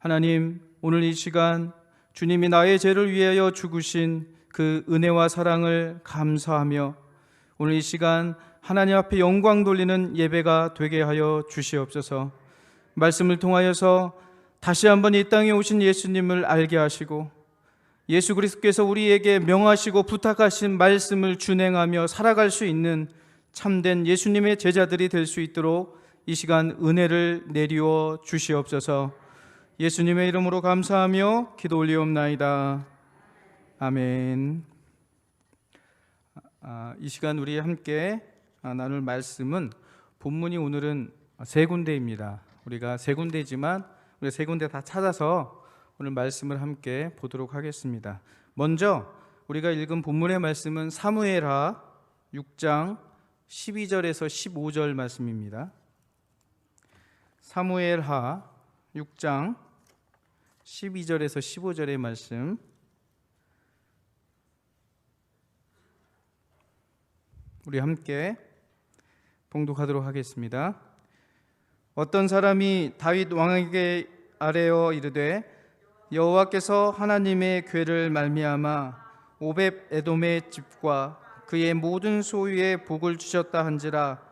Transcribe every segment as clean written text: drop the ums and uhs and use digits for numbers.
하나님, 오늘 이 시간 주님이 나의 죄를 위하여 죽으신 그 은혜와 사랑을 감사하며 오늘 이 시간 하나님 앞에 영광 돌리는 예배가 되게 하여 주시옵소서. 말씀을 통하여서 다시 한번 이 땅에 오신 예수님을 알게 하시고 예수 그리스도께서 우리에게 명하시고 부탁하신 말씀을 준행하며 살아갈 수 있는 참된 예수님의 제자들이 될 수 있도록 이 시간 은혜를 내리워 주시옵소서. 예수님의 이름으로 감사하며 기도 올리옵나이다. 아멘. 이 시간 우리 함께 나눌 말씀은 본문이 오늘은 세 군데입니다. 우리가 세 군데지만 우리가 세 군데 다 찾아서 오늘 말씀을 함께 보도록 하겠습니다. 먼저 우리가 읽은 본문의 말씀은 사무엘하 6장 12절에서 15절 말씀입니다. 사무엘하 6장 12절에서 15절의 말씀, 우리 함께 봉독하도록 하겠습니다. 어떤 사람이 다윗 왕에게 아뢰어 이르되 여호와께서 하나님의 궤를 말미암아 오벳 에돔의 집과 그의 모든 소유에 복을 주셨다 한지라.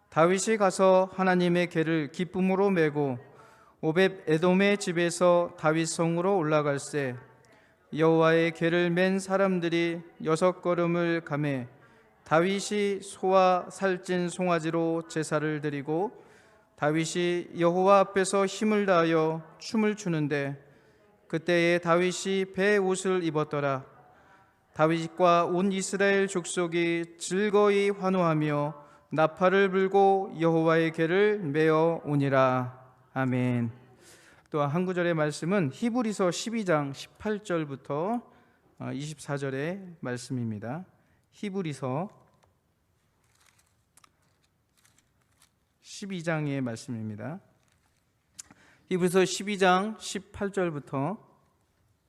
다윗이 가서 하나님의 궤를 기쁨으로 메고 오벳 에돔의 집에서 다윗 성으로 올라갈새 여호와의 궤를 맨 사람들이 6걸음을 가매 다윗이 소와 살찐 송아지로 제사를 드리고 다윗이 여호와 앞에서 힘을 다하여 춤을 추는데 그때에 다윗이 배 옷을 입었더라. 다윗과 온 이스라엘 족속이 즐거이 환호하며 나팔을 불고 여호와의 궤를 메어 오니라. 아멘. 또 한 구절의 말씀은 히브리서 12장 18절부터 24절의 말씀입니다. 히브리서 12장의 말씀입니다. 히브리서 12장 18절부터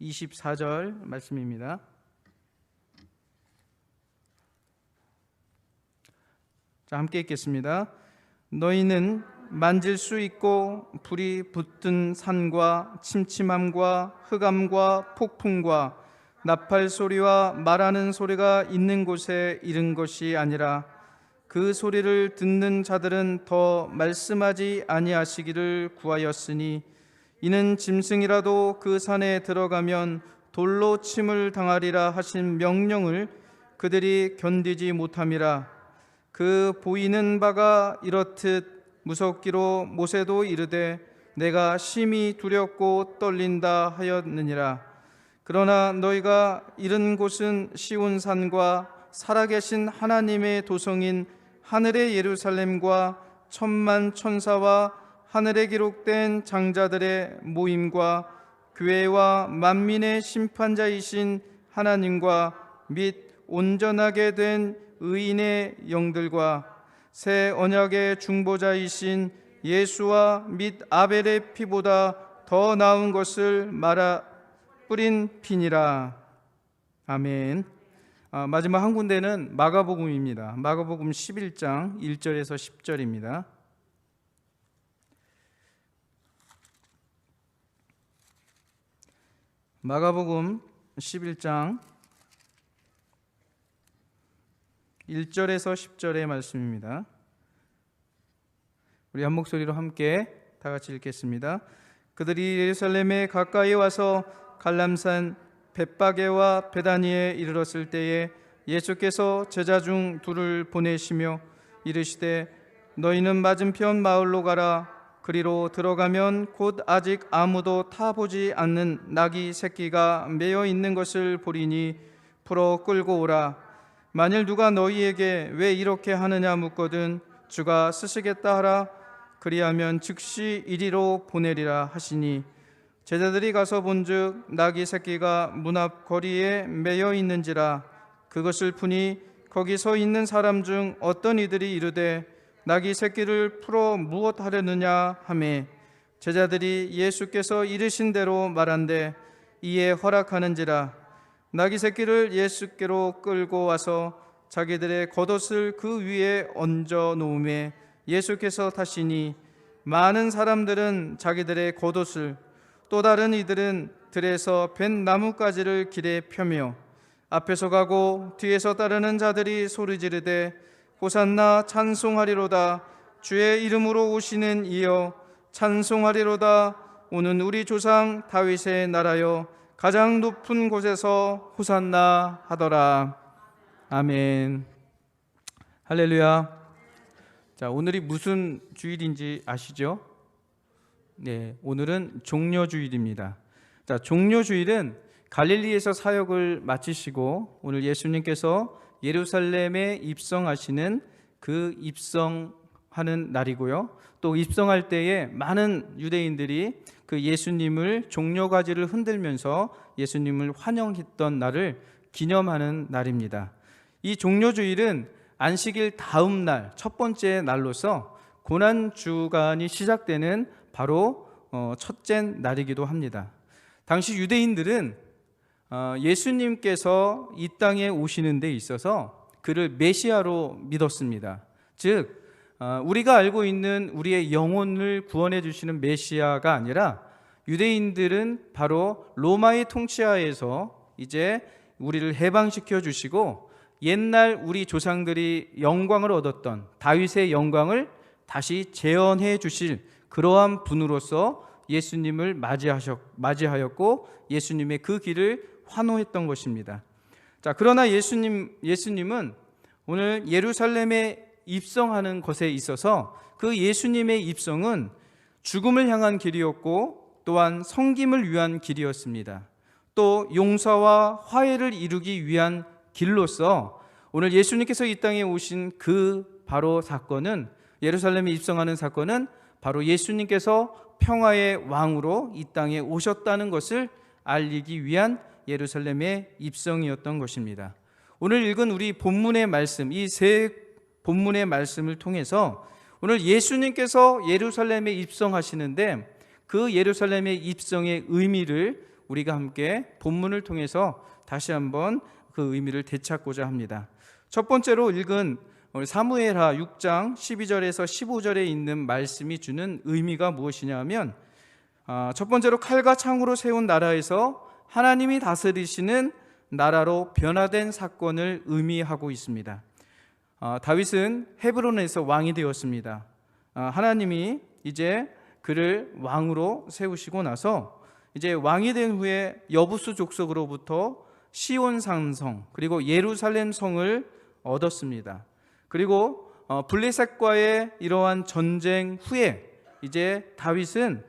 24절 말씀입니다. 자, 함께 읽겠습니다. 너희는 만질 수 있고 불이 붙은 산과 침침함과 흑암과 폭풍과 나팔 소리와 말하는 소리가 있는 곳에 이른 것이 아니라 그 소리를 듣는 자들은 더 말씀하지 아니하시기를 구하였으니 이는 짐승이라도 그 산에 들어가면 돌로 침을 당하리라 하신 명령을 그들이 견디지 못함이라. 그 보이는 바가 이렇듯 무섭기로 모세도 이르되 내가 심히 두렵고 떨린다 하였느니라. 그러나 너희가 이른 곳은 시온산과 살아계신 하나님의 도성인 하늘의 예루살렘과 천만 천사와 하늘에 기록된 장자들의 모임과 교회와 만민의 심판자이신 하나님과 및 온전하게 된 의인의 영들과 새 언약의 중보자이신 예수와 및 아벨의 피보다 더 나은 것을 말하 뿌린 피니라. 아멘. 마지막 한 군데는 마가복음입니다. 마가복음 11장 1절에서 10절입니다. 마가복음 11장 1절에서 10절의 말씀입니다. 우리 한 목소리로 함께 다 같이 읽겠습니다. 그들이 예루살렘에 가까이 와서 갈람산 벳바게와 베다니에 이르렀을 때에 예수께서 제자 중 둘을 보내시며 이르시되 너희는 맞은편 마을로 가라. 그리로 들어가면 곧 아직 아무도 타보지 않는 나귀 새끼가 매어 있는 것을 보리니 풀어 끌고 오라. 만일 누가 너희에게 왜 이렇게 하느냐 묻거든 주가 쓰시겠다 하라. 그리하면 즉시 이리로 보내리라 하시니 제자들이 가서 본즉 나귀 새끼가 문 앞 거리에 매여 있는지라. 그것을 보니 거기 서 있는 사람 중 어떤 이들이 이르되 나귀 새끼를 풀어 무엇 하려느냐 하매 제자들이 예수께서 이르신 대로 말한대 이에 허락하는지라. 나귀 새끼를 예수께로 끌고 와서 자기들의 겉옷을 그 위에 얹어 놓음에 예수께서 타시니 많은 사람들은 자기들의 겉옷을 또 다른 이들은 들에서 벤 나뭇가지를 길에 펴며 앞에서 가고 뒤에서 따르는 자들이 소리 지르되 호산나 찬송하리로다. 주의 이름으로 오시는 이여 찬송하리로다. 오는 우리 조상 다윗의 나라여 가장 높은 곳에서 호산나 하더라. 아멘. 할렐루야. 자, 오늘이 무슨 주일인지 아시죠? 네, 오늘은 종려주일입니다. 자, 종려주일은 갈릴리에서 사역을 마치시고 오늘 예수님께서 예루살렘에 입성하시는 그 입성하는 날이고요. 또 입성할 때에 많은 유대인들이 그 예수님을 종려가지를 흔들면서 예수님을 환영했던 날을 기념하는 날입니다. 이 종려주일은 안식일 다음 날 첫 번째 날로서 고난주간이 시작되는 바로 첫째 날이기도 합니다. 당시 유대인들은 예수님께서 이 땅에 오시는 데 있어서 그를 메시아로 믿었습니다. 즉 우리가 알고 있는 우리의 영혼을 구원해 주시는 메시아가 아니라 유대인들은 바로 로마의 통치하에서 이제 우리를 해방시켜 주시고 옛날 우리 조상들이 영광을 얻었던 다윗의 영광을 다시 재현해 주실 그러한 분으로서 예수님을 맞이하였고 예수님의 그 길을 환호했던 것입니다. 자, 그러나 예수님은 오늘 예루살렘에 입성하는 것에 있어서 그 예수님의 입성은 죽음을 향한 길이었고 또한 섬김을 위한 길이었습니다. 또 용서와 화해를 이루기 위한 길로서 오늘 예수님께서 이 땅에 오신 그 바로 사건은 예루살렘에 입성하는 사건은 바로 예수님께서 평화의 왕으로 이 땅에 오셨다는 것을 알리기 위한 예루살렘의 입성이었던 것입니다. 오늘 읽은 우리 본문의 말씀, 이 세 본문의 말씀을 통해서 오늘 예수님께서 예루살렘에 입성하시는데 그 예루살렘의 입성의 의미를 우리가 함께 본문을 통해서 다시 한번 그 의미를 되찾고자 합니다. 첫 번째로 읽은 사무엘하 6장 12절에서 15절에 있는 말씀이 주는 의미가 무엇이냐 하면 첫 번째로 칼과 창으로 세운 나라에서 하나님이 다스리시는 나라로 변화된 사건을 의미하고 있습니다. 다윗은 헤브론에서 왕이 되었습니다. 하나님이 이제 그를 왕으로 세우시고 나서 이제 왕이 된 후에 여부수 족속으로부터 시온 산성 그리고 예루살렘 성을 얻었습니다. 그리고 블레셋과의 이러한 전쟁 후에 이제 다윗은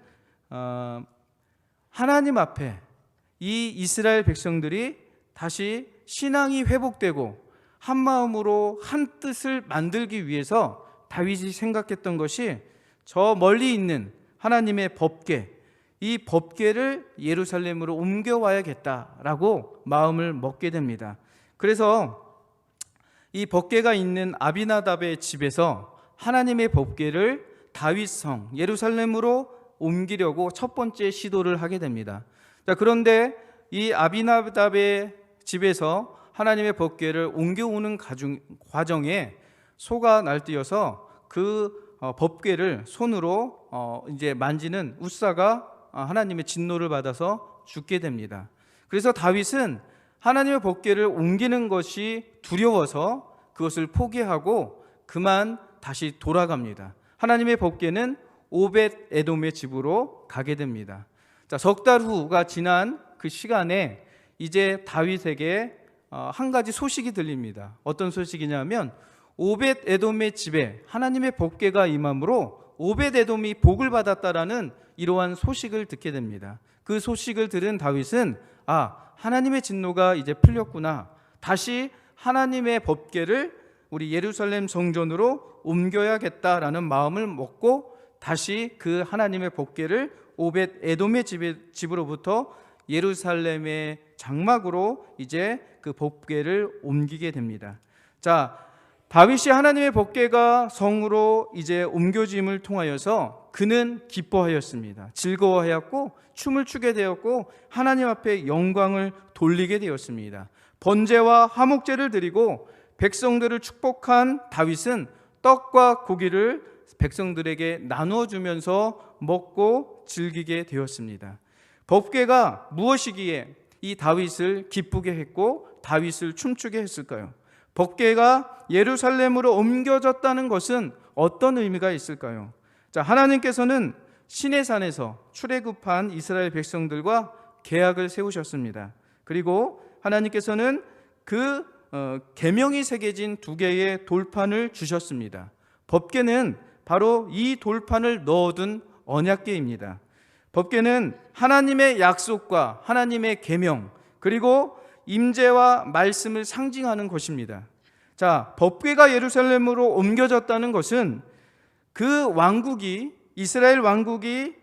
하나님 앞에 이 이스라엘 백성들이 다시 신앙이 회복되고 한 마음으로 한 뜻을 만들기 위해서 다윗이 생각했던 것이 저 멀리 있는 하나님의 법궤, 이 법궤를 예루살렘으로 옮겨와야겠다라고 마음을 먹게 됩니다. 그래서 이 법궤가 있는 아비나답의 집에서 하나님의 법궤를 다윗성 예루살렘으로 옮기려고 첫 번째 시도를 하게 됩니다. 자, 그런데 이 아비나답의 집에서 하나님의 법궤를 옮겨오는 과정에 소가 날뛰어서 그 법궤를 손으로 이제 만지는 웃사가 하나님의 진노를 받아서 죽게 됩니다. 그래서 다윗은 하나님의 법궤를 옮기는 것이 두려워서 그것을 포기하고 그만 다시 돌아갑니다. 하나님의 법궤는 오벳 에돔의 집으로 가게 됩니다. 자, 석 달 후가 지난 그 시간에 이제 다윗에게 한 가지 소식이 들립니다. 어떤 소식이냐면 오벳 에돔의 집에 하나님의 법궤가 임함으로 오벳 에돔이 복을 받았다라는 이러한 소식을 듣게 됩니다. 그 소식을 들은 다윗은 하나님의 진노가 이제 풀렸구나. 다시 하나님의 법궤를 우리 예루살렘 성전으로 옮겨야겠다라는 마음을 먹고 다시 그 하나님의 법궤를 오벳 에돔의 집으로부터 예루살렘의 장막으로 이제 그 법궤를 옮기게 됩니다. 자, 다윗이 하나님의 법궤가 성으로 이제 옮겨짐을 통하여서 그는 기뻐하였습니다. 즐거워하였고 춤을 추게 되었고 하나님 앞에 영광을 돌리게 되었습니다. 번제와 화목제를 드리고 백성들을 축복한 다윗은 떡과 고기를 백성들에게 나누어 주면서 먹고 즐기게 되었습니다. 법궤가 무엇이기에 이 다윗을 기쁘게 했고 다윗을 춤추게 했을까요? 법궤가 예루살렘으로 옮겨졌다는 것은 어떤 의미가 있을까요? 자, 하나님께서는 시내산에서 출애굽한 이스라엘 백성들과 계약을 세우셨습니다. 그리고 하나님께서는 그 계명이 새겨진 2개의 돌판을 주셨습니다. 법궤는 바로 이 돌판을 넣어둔 언약궤입니다. 법궤는 하나님의 약속과 하나님의 계명 그리고 임재와 말씀을 상징하는 것입니다. 자, 법궤가 예루살렘으로 옮겨졌다는 것은 그 왕국이 이스라엘 왕국이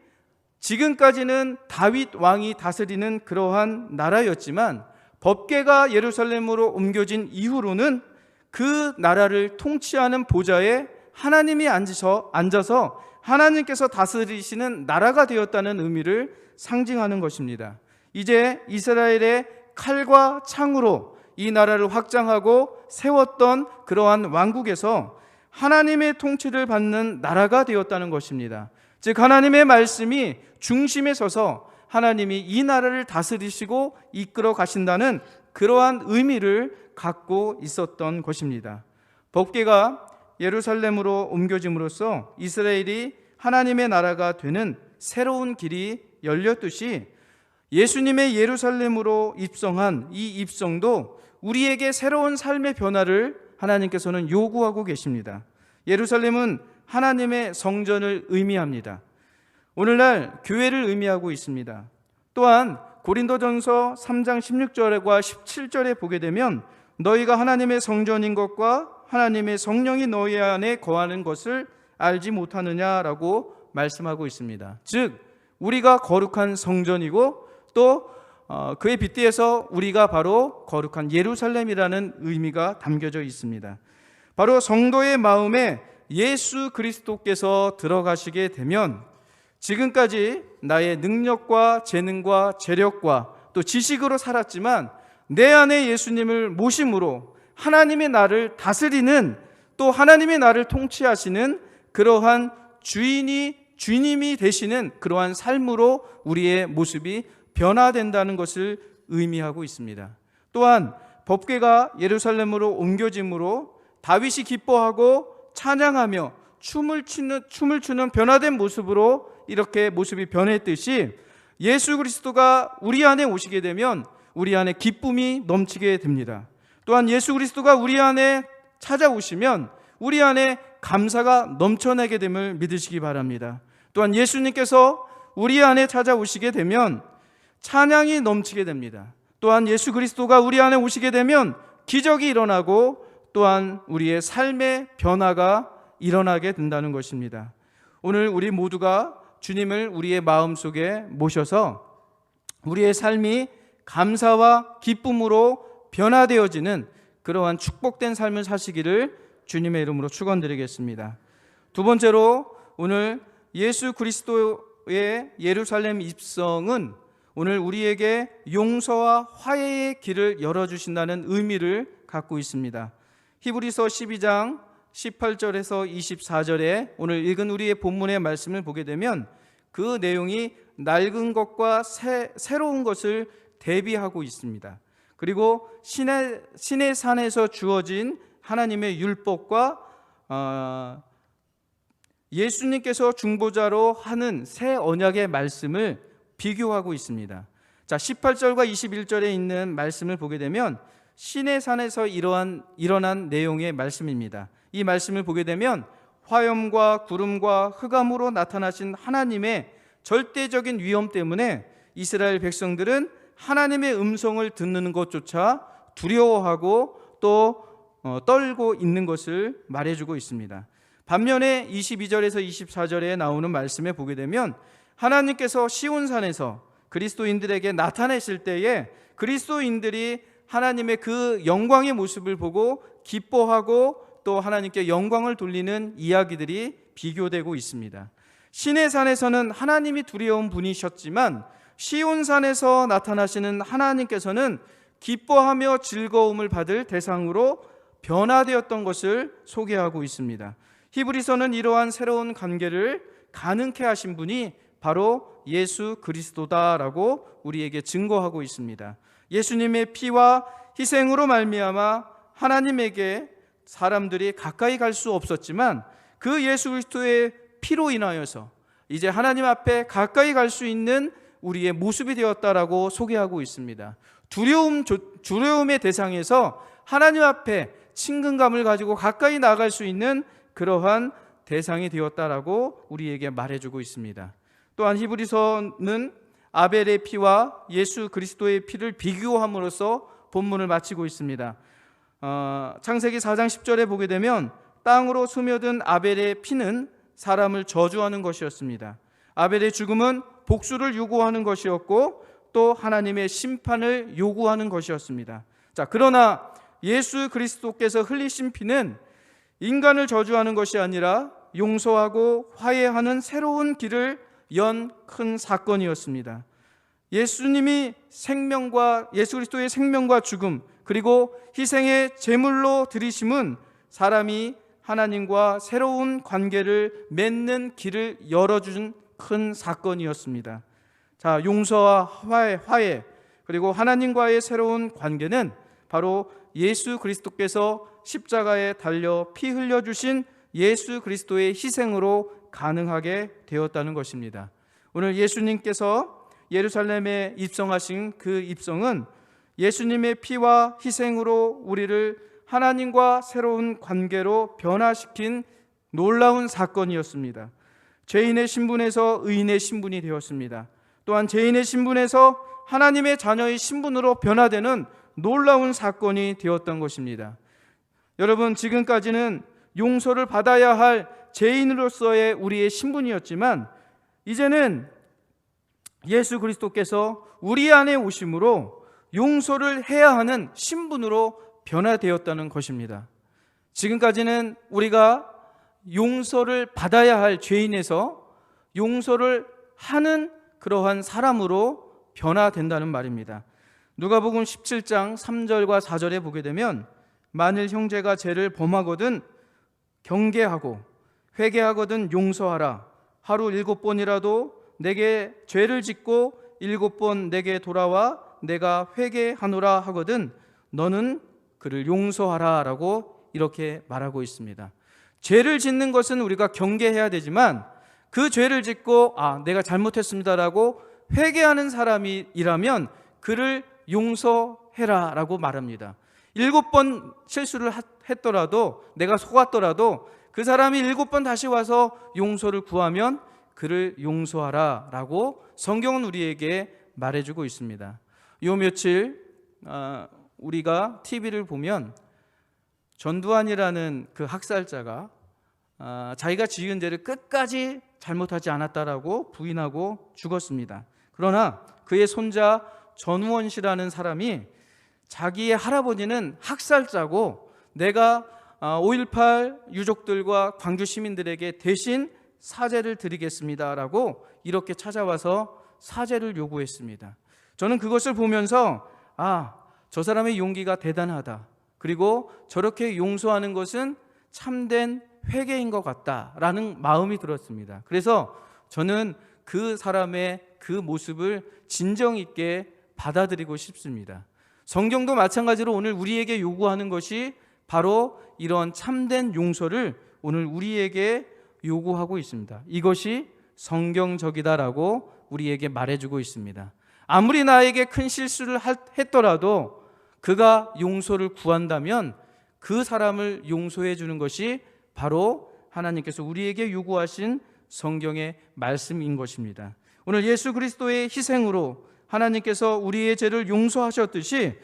지금까지는 다윗 왕이 다스리는 그러한 나라였지만 법궤가 예루살렘으로 옮겨진 이후로는 그 나라를 통치하는 보좌에 하나님이 앉아서 하나님께서 다스리시는 나라가 되었다는 의미를 상징하는 것입니다. 이제 이스라엘의 칼과 창으로 이 나라를 확장하고 세웠던 그러한 왕국에서 하나님의 통치를 받는 나라가 되었다는 것입니다. 즉 하나님의 말씀이 중심에 서서 하나님이 이 나라를 다스리시고 이끌어 가신다는 그러한 의미를 갖고 있었던 것입니다. 법궤가 예루살렘으로 옮겨짐으로써 이스라엘이 하나님의 나라가 되는 새로운 길이 열렸듯이 예수님의 예루살렘으로 입성한 이 입성도 우리에게 새로운 삶의 변화를 하나님께서는 요구하고 계십니다. 예루살렘은 하나님의 성전을 의미합니다. 오늘날 교회를 의미하고 있습니다. 또한 고린도전서 3장 16절과 17절에 보게 되면 너희가 하나님의 성전인 것과 하나님의 성령이 너희 안에 거하는 것을 알지 못하느냐라고 말씀하고 있습니다. 즉 우리가 거룩한 성전이고 또 그에 빗대어서 우리가 바로 거룩한 예루살렘이라는 의미가 담겨져 있습니다. 바로 성도의 마음에 예수 그리스도께서 들어가시게 되면 지금까지 나의 능력과 재능과 재력과 또 지식으로 살았지만 내 안에 예수님을 모심으로 하나님의 나를 다스리는 또 하나님의 나를 통치하시는 그러한 주님이 되시는 그러한 삶으로 우리의 모습이 변화된다는 것을 의미하고 있습니다. 또한 법궤가 예루살렘으로 옮겨짐으로 다윗이 기뻐하고 찬양하며 춤을 추는 변화된 모습으로 이렇게 모습이 변했듯이 예수 그리스도가 우리 안에 오시게 되면 우리 안에 기쁨이 넘치게 됩니다. 또한 예수 그리스도가 우리 안에 찾아오시면 우리 안에 감사가 넘쳐나게 됨을 믿으시기 바랍니다. 또한 예수님께서 우리 안에 찾아오시게 되면 찬양이 넘치게 됩니다. 또한 예수 그리스도가 우리 안에 오시게 되면 기적이 일어나고 또한 우리의 삶의 변화가 일어나게 된다는 것입니다. 오늘 우리 모두가 주님을 우리의 마음속에 모셔서 우리의 삶이 감사와 기쁨으로 변화되어지는 그러한 축복된 삶을 사시기를 주님의 이름으로 축원드리겠습니다. 두 번째로 오늘 예수 그리스도의 예루살렘 입성은 오늘 우리에게 용서와 화해의 길을 열어주신다는 의미를 갖고 있습니다. 히브리서 12장 18절에서 24절에 오늘 읽은 우리의 본문의 말씀을 보게 되면 그 내용이 낡은 것과 새로운 것을 대비하고 있습니다. 그리고 신의 산에서 주어진 하나님의 율법과 예수님께서 중보자로 하는 새 언약의 말씀을 비교하고 있습니다. 자, 18절과 21절에 있는 말씀을 보게 되면 신의 산에서 일어난 내용의 말씀입니다. 이 말씀을 보게 되면 화염과 구름과 흑암으로 나타나신 하나님의 절대적인 위엄 때문에 이스라엘 백성들은 하나님의 음성을 듣는 것조차 두려워하고 또 떨고 있는 것을 말해주고 있습니다. 반면에 22절에서 24절에 나오는 말씀에 보게 되면 하나님께서 시온산에서 그리스도인들에게 나타내실 때에 그리스도인들이 하나님의 그 영광의 모습을 보고 기뻐하고 또 하나님께 영광을 돌리는 이야기들이 비교되고 있습니다. 신의 산에서는 하나님이 두려운 분이셨지만 시온산에서 나타나시는 하나님께서는 기뻐하며 즐거움을 받을 대상으로 변화되었던 것을 소개하고 있습니다. 히브리서는 이러한 새로운 관계를 가능케 하신 분이 바로 예수 그리스도다라고 우리에게 증거하고 있습니다. 예수님의 피와 희생으로 말미암아 하나님에게 사람들이 가까이 갈 수 없었지만 그 예수 그리스도의 피로 인하여서 이제 하나님 앞에 가까이 갈 수 있는 우리의 모습이 되었다라고 소개하고 있습니다. 두려움의 대상에서 하나님 앞에 친근감을 가지고 가까이 나갈 수 있는 그러한 대상이 되었다라고 우리에게 말해주고 있습니다. 또한 히브리서는 아벨의 피와 예수 그리스도의 피를 비교함으로써 본문을 마치고 있습니다. 창세기 4장 10절에 보게 되면 땅으로 스며든 아벨의 피는 사람을 저주하는 것이었습니다. 아벨의 죽음은 복수를 요구하는 것이었고 또 하나님의 심판을 요구하는 것이었습니다. 그러나 예수 그리스도께서 흘리신 피는 인간을 저주하는 것이 아니라 용서하고 화해하는 새로운 길을 연 큰 사건이었습니다. 예수 그리스도의 생명과 죽음 그리고 희생의 제물로 드리심은 사람이 하나님과 새로운 관계를 맺는 길을 열어준 큰 사건이었습니다. 용서와 화해 그리고 하나님과의 새로운 관계는 바로 예수 그리스도께서 십자가에 달려 피 흘려주신 예수 그리스도의 희생으로 가능하게 되었다는 것입니다. 오늘 예수님께서 예루살렘에 입성하신 그 입성은 예수님의 피와 희생으로 우리를 하나님과 새로운 관계로 변화시킨 놀라운 사건이었습니다. 죄인의 신분에서 의인의 신분이 되었습니다. 또한 죄인의 신분에서 하나님의 자녀의 신분으로 변화되는 놀라운 사건이 되었던 것입니다. 여러분, 지금까지는 용서를 받아야 할 죄인으로서의 우리의 신분이었지만 이제는 예수 그리스도께서 우리 안에 오심으로 용서를 해야 하는 신분으로 변화되었다는 것입니다. 지금까지는 우리가 용서를 받아야 할 죄인에서 용서를 하는 그러한 사람으로 변화된다는 말입니다. 누가복음 17장 3절과 4절에 보게 되면 만일 형제가 죄를 범하거든 경계하고 회개하거든 용서하라. 하루 7번이라도 내게 죄를 짓고 7번 내게 돌아와 내가 회개하노라 하거든 너는 그를 용서하라 라고 이렇게 말하고 있습니다. 죄를 짓는 것은 우리가 경계해야 되지만 그 죄를 짓고 내가 잘못했습니다라고 회개하는 사람이라면 그를 용서해라 라고 말합니다. 7번 실수를 했더라도 내가 속았더라도 그 사람이 7번 다시 와서 용서를 구하면 그를 용서하라 라고 성경은 우리에게 말해주고 있습니다. 요 며칠 우리가 TV를 보면 전두환이라는 그 학살자가 자기가 지은 죄를 끝까지 잘못하지 않았다라고 부인하고 죽었습니다. 그러나 그의 손자 전우원 씨라는 사람이 자기의 할아버지는 학살자고 내가 5.18 유족들과 광주 시민들에게 대신 사죄를 드리겠습니다라고 이렇게 찾아와서 사죄를 요구했습니다. 저는 그것을 보면서 저 사람의 용기가 대단하다. 그리고 저렇게 용서하는 것은 참된 회개인 것 같다라는 마음이 들었습니다. 그래서 저는 그 사람의 그 모습을 진정 있게 받아들이고 싶습니다. 성경도 마찬가지로 오늘 우리에게 요구하는 것이 바로 이런 참된 용서를 오늘 우리에게 요구하고 있습니다. 이것이 성경적이다라고 우리에게 말해주고 있습니다. 아무리 나에게 큰 실수를 했더라도 그가 용서를 구한다면 그 사람을 용서해 주는 것이 바로 하나님께서 우리에게 요구하신 성경의 말씀인 것입니다. 오늘 예수 그리스도의 희생으로 하나님께서 우리의 죄를 용서하셨듯이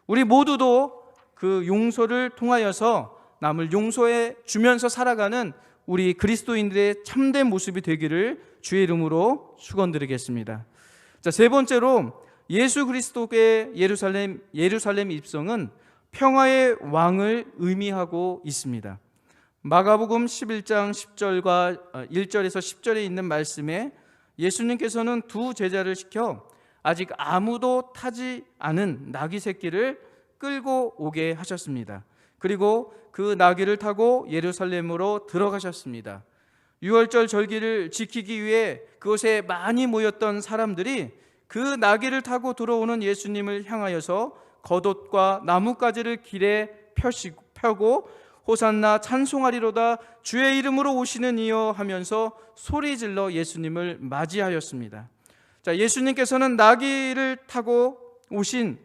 우리 모두도 그 용서를 통하여서 남을 용서해 주면서 살아가는 우리 그리스도인들의 참된 모습이 되기를 주의 이름으로 축원드리겠습니다. 세 번째로 예수 그리스도의 예루살렘 입성은 평화의 왕을 의미하고 있습니다. 마가복음 11장 10절과 1절에서 10절에 있는 말씀에 예수님께서는 두 제자를 시켜 아직 아무도 타지 않은 나귀 새끼를 끌고 오게 하셨습니다. 그리고 그 나귀를 타고 예루살렘으로 들어가셨습니다. 유월절 절기를 지키기 위해 그곳에 많이 모였던 사람들이 그 나귀를 타고 들어오는 예수님을 향하여서 겉옷과 나뭇가지를 길에 펴고 호산나 찬송하리로다 주의 이름으로 오시는 이여 하면서 소리질러 예수님을 맞이하였습니다. 자, 예수님께서는 나귀를 타고 오신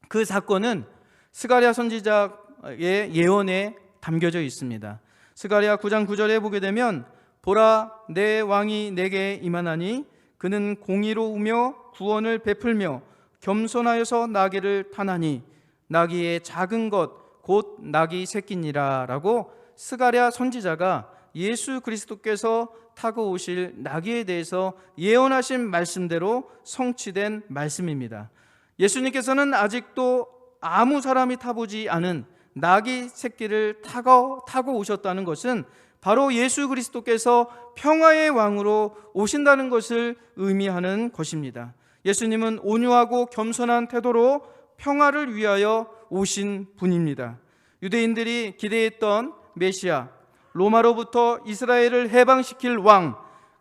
그 사건은 스가랴 선지자의 예언에 담겨져 있습니다. 스가랴 9장 9절에 보게 되면 보라 내 왕이 내게 임하나니 그는 공의로우며 구원을 베풀며 겸손하여서 나귀를 타나니 나귀의 작은 것 곧 나귀 새끼니라 라고 스가랴 선지자가 예수 그리스도께서 타고 오실 나귀에 대해서 예언하신 말씀대로 성취된 말씀입니다. 예수님께서는 아직도 아무 사람이 타보지 않은 나귀 새끼를 타고 오셨다는 것은 바로 예수 그리스도께서 평화의 왕으로 오신다는 것을 의미하는 것입니다. 예수님은 온유하고 겸손한 태도로 평화를 위하여 오신 분입니다. 유대인들이 기대했던 메시아, 로마로부터 이스라엘을 해방시킬 왕,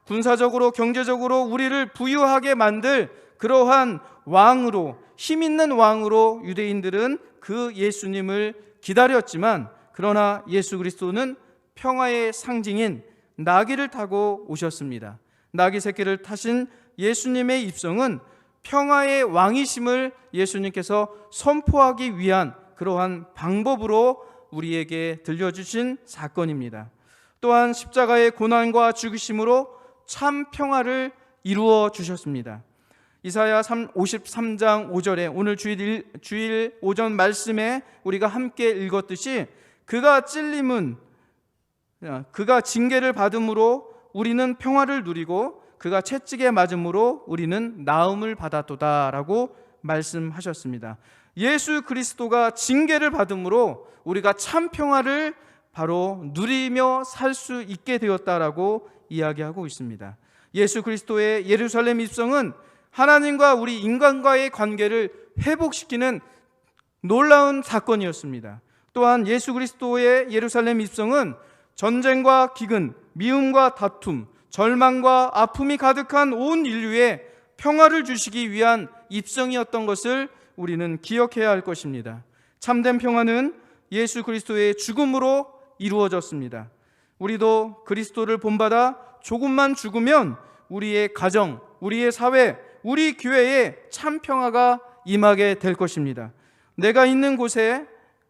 군사적으로 경제적으로 우리를 부유하게 만들 그러한 왕으로, 힘 있는 왕으로 유대인들은 그 예수님을 기다렸지만, 그러나 예수 그리스도는 평화의 상징인 나귀를 타고 오셨습니다. 나귀 새끼를 타신 예수님의 입성은 평화의 왕이심을 예수님께서 선포하기 위한 그러한 방법으로 우리에게 들려주신 사건입니다. 또한 십자가의 고난과 죽으심으로 참 평화를 이루어 주셨습니다. 이사야 53장 5절에 오늘 주일 오전 말씀에 우리가 함께 읽었듯이 그가 징계를 받음으로 우리는 평화를 누리고 그가 채찍에 맞음으로 우리는 나음을 받았도다 라고 말씀하셨습니다. 예수 그리스도가 징계를 받음으로 우리가 참 평화를 바로 누리며 살 수 있게 되었다라고 이야기하고 있습니다. 예수 그리스도의 예루살렘 입성은 하나님과 우리 인간과의 관계를 회복시키는 놀라운 사건이었습니다. 또한 예수 그리스도의 예루살렘 입성은 전쟁과 기근, 미움과 다툼, 절망과 아픔이 가득한 온 인류에 평화를 주시기 위한 입성이었던 것을 우리는 기억해야 할 것입니다. 참된 평화는 예수 그리스도의 죽음으로 이루어졌습니다. 우리도 그리스도를 본받아 조금만 죽으면 우리의 가정, 우리의 사회, 우리 교회에 참 평화가 임하게 될 것입니다. 내가 있는 곳에,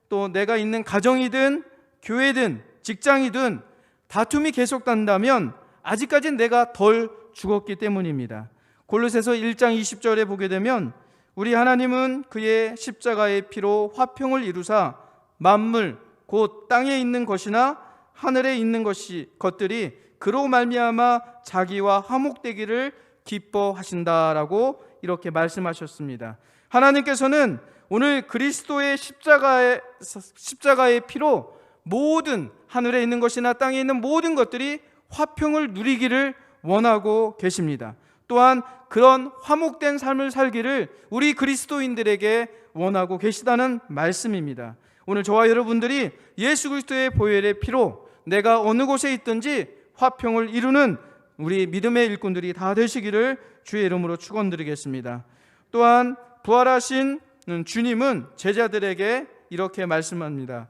또 내가 있는 가정이든 교회든 직장이든 다툼이 계속된다면 아직까지 내가 덜 죽었기 때문입니다. 골로새서 1장 20절에 보게 되면 우리 하나님은 그의 십자가의 피로 화평을 이루사 만물 곧 땅에 있는 것이나 하늘에 있는 것들이 그로 말미암아 자기와 화목되기를 기뻐하신다라고 이렇게 말씀하셨습니다. 하나님께서는 오늘 그리스도의 십자가의 피로 모든 하늘에 있는 것이나 땅에 있는 모든 것들이 화평을 누리기를 원하고 계십니다. 또한 그런 화목된 삶을 살기를 우리 그리스도인들에게 원하고 계시다는 말씀입니다. 오늘 저와 여러분들이 예수 그리스도의 보혈의 피로 내가 어느 곳에 있든지 화평을 이루는 우리 믿음의 일꾼들이 다 되시기를 주의 이름으로 축원드리겠습니다. 또한 부활하신 주님은 제자들에게 이렇게 말씀합니다.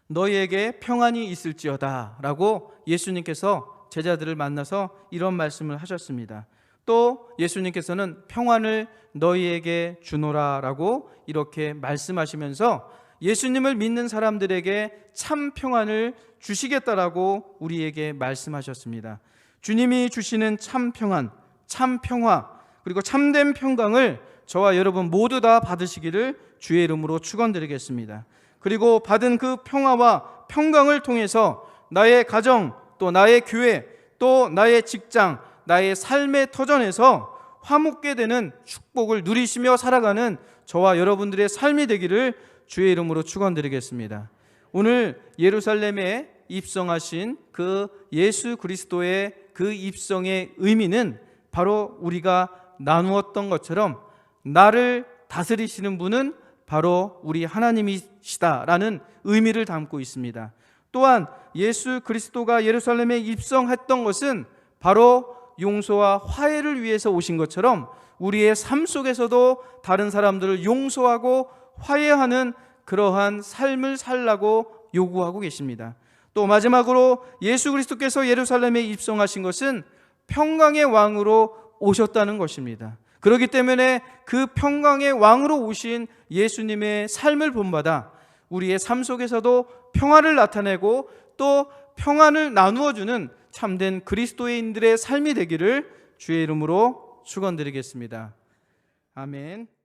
너희에게 평안이 있을지어다 라고 예수님께서 제자들을 만나서 이런 말씀을 하셨습니다. 또 예수님께서는 평안을 너희에게 주노라 라고 이렇게 말씀하시면서 예수님을 믿는 사람들에게 참 평안을 주시겠다라고 우리에게 말씀하셨습니다. 주님이 주시는 참 평안, 참 평화, 그리고 참된 평강을 저와 여러분 모두 다 받으시기를 주의 이름으로 축원드리겠습니다. 그리고 받은 그 평화와 평강을 통해서 나의 가정, 또 나의 교회, 또 나의 직장, 나의 삶의 터전에서 화목게 되는 축복을 누리시며 살아가는 저와 여러분들의 삶이 되기를 주의 이름으로 축원드리겠습니다. 오늘 예루살렘에 입성하신 그 예수 그리스도의 그 입성의 의미는 바로 우리가 나누었던 것처럼 나를 다스리시는 분은 바로 우리 하나님이시다라는 의미를 담고 있습니다. 또한 예수 그리스도가 예루살렘에 입성했던 것은 바로 용서와 화해를 위해서 오신 것처럼 우리의 삶 속에서도 다른 사람들을 용서하고 화해하는 그러한 삶을 살라고 요구하고 계십니다. 또 마지막으로 예수 그리스도께서 예루살렘에 입성하신 것은 평강의 왕으로 오셨다는 것입니다. 그렇기 때문에 그 평강의 왕으로 오신 예수님의 삶을 본받아 우리의 삶 속에서도 평화를 나타내고 또 평안을 나누어주는 참된 그리스도인들의 삶이 되기를 주의 이름으로 축원드리겠습니다. 아멘.